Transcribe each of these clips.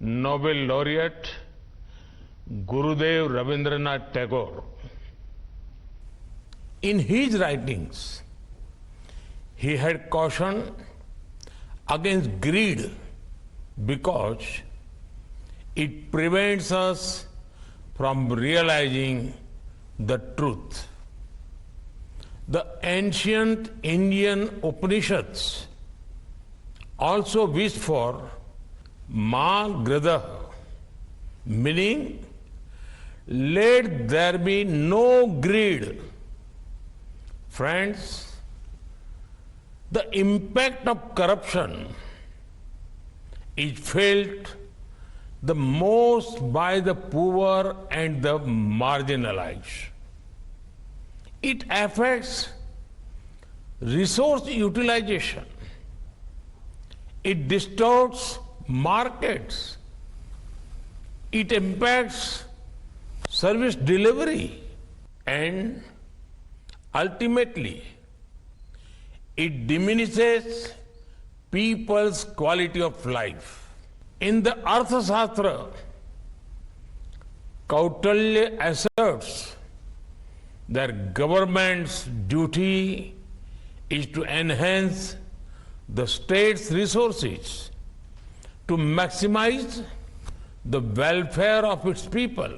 Nobel Laureate Rabindranath Tagore. In his writings, he had cautioned against greed because it prevents us from realizing the truth. The ancient Indian Upanishads also wished for Ma Grada, meaning let there be no greed. Friends, the impact of corruption is felt the most by the poor and the marginalized. It affects resource utilization. It distorts markets. It impacts service delivery. And ultimately, it diminishes people's quality of life. In the Arthashastra, Kautilya asserts that government's duty is to enhance the state's resources, to maximize the welfare of its people.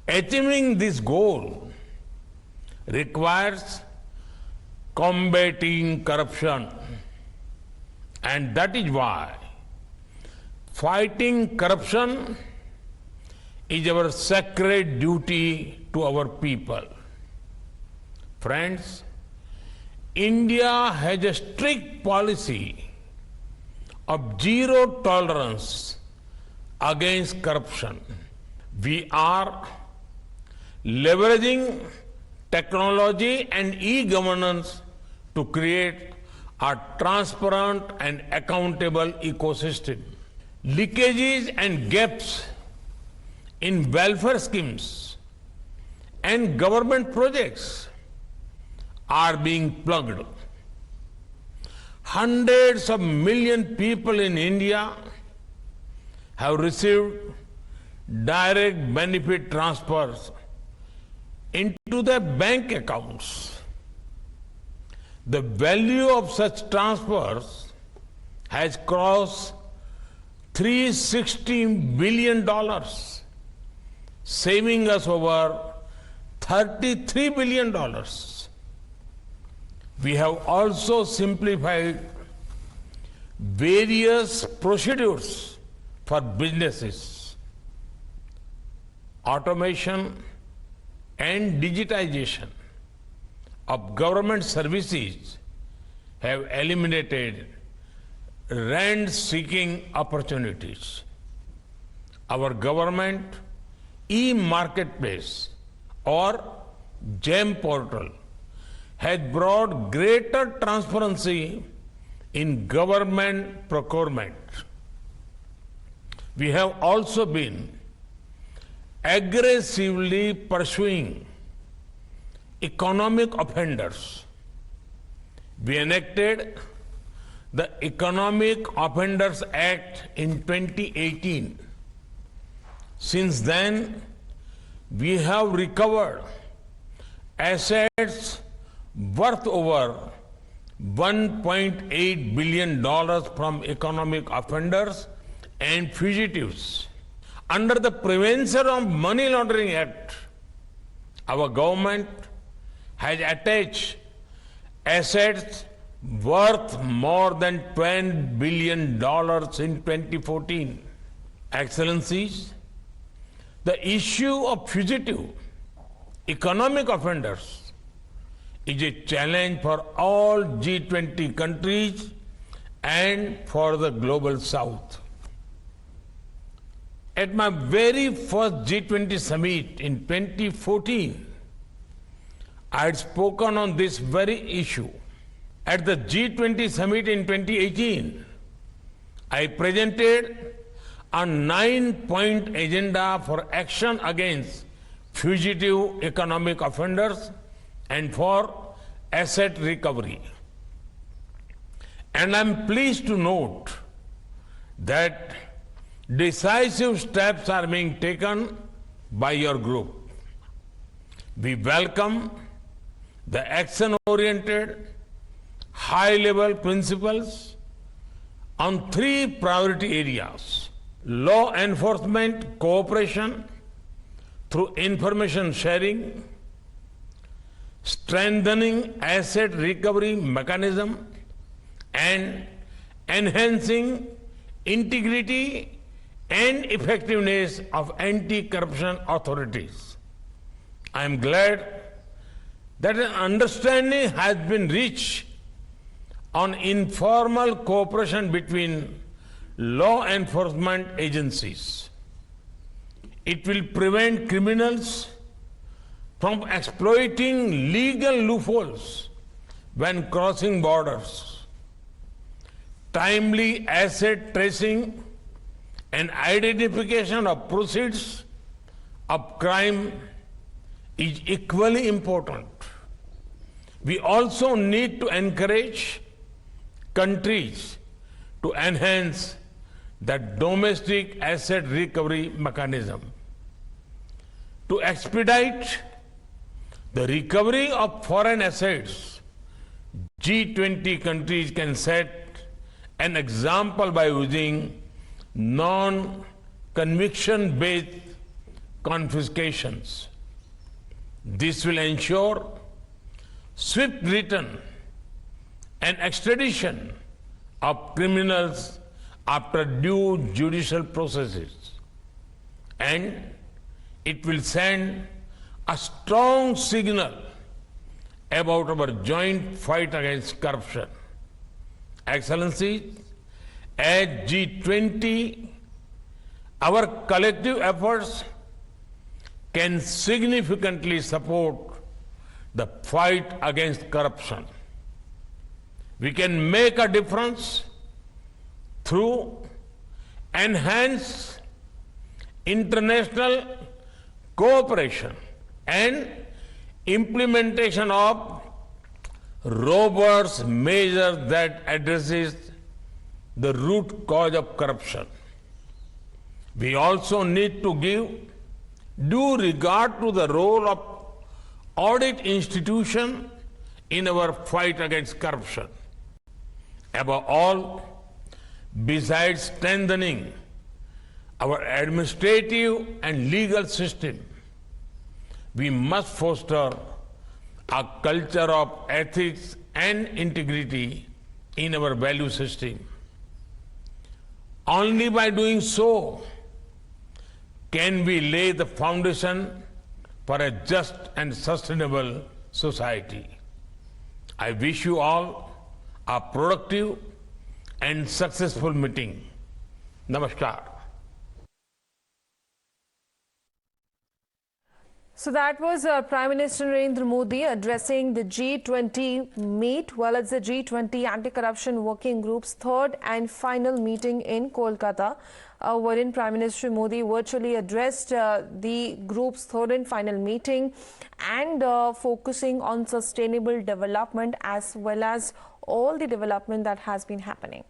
Achieving this goal requires combating corruption, and that is why fighting corruption is our sacred duty to our people. Friends, India has a strict policy of zero tolerance against corruption. We are leveraging technology and e-governance to create a transparent and accountable ecosystem. Leakages and gaps in welfare schemes and government projects are being plugged. Hundreds of millions of people in India have received direct benefit transfers into their bank accounts. The value of such transfers has crossed $360 billion, saving us over $33 billion. We have also simplified various procedures for businesses. Automation and digitization of government services have eliminated rent-seeking opportunities. Our government e-marketplace or GEM portal has brought greater transparency in government procurement. We have also been aggressively pursuing economic offenders. We enacted the Economic Offenders Act in 2018. Since then, we have recovered assets worth over $1.8 billion from economic offenders and fugitives. Under the Prevention of Money Laundering Act, our government has attached assets worth more than $10 billion in 2014. Excellencies, the issue of fugitive economic offenders is a challenge for all G20 countries and for the global South. At my very first G20 summit in 2014, I had spoken on this very issue. At the G20 summit in 2018, I presented a 9-point agenda for action against fugitive economic offenders and for asset recovery. And I'm pleased to note that decisive steps are being taken by your group. We welcome the action-oriented, high-level principles on three priority areas: law enforcement cooperation through information sharing, strengthening asset recovery mechanism, and enhancing integrity and effectiveness of anti-corruption authorities. I am glad that an understanding has been reached on informal cooperation between law enforcement agencies. It will prevent criminals from exploiting legal loopholes when crossing borders. Timely asset tracing and identification of proceeds of crime is equally important. We also need to encourage countries to enhance the domestic asset recovery mechanism. To expedite the recovery of foreign assets, G20 countries can set an example by using non-conviction based confiscations. This will ensure swift return and extradition of criminals after due judicial processes. And it will send a strong signal about our joint fight against corruption. Excellencies, at G20, our collective efforts can significantly support the fight against corruption. We can make a difference through enhanced international cooperation and implementation of robust measures that addresses the root cause of corruption. We also need to give due regard to the role of audit institution in our fight against corruption. Above all, besides strengthening our administrative and legal system, we must foster a culture of ethics and integrity in our value system. Only by doing so can we lay the foundation for a just and sustainable society. I wish you all a productive and successful meeting. Namaskar. So that was Prime Minister Narendra Modi addressing the G20 meet. Well, it's the G20 Anti-Corruption Working Group's third and final meeting in Kolkata, wherein Prime Minister Modi virtually addressed the group's third and final meeting and focusing on sustainable development as well as all the development that has been happening.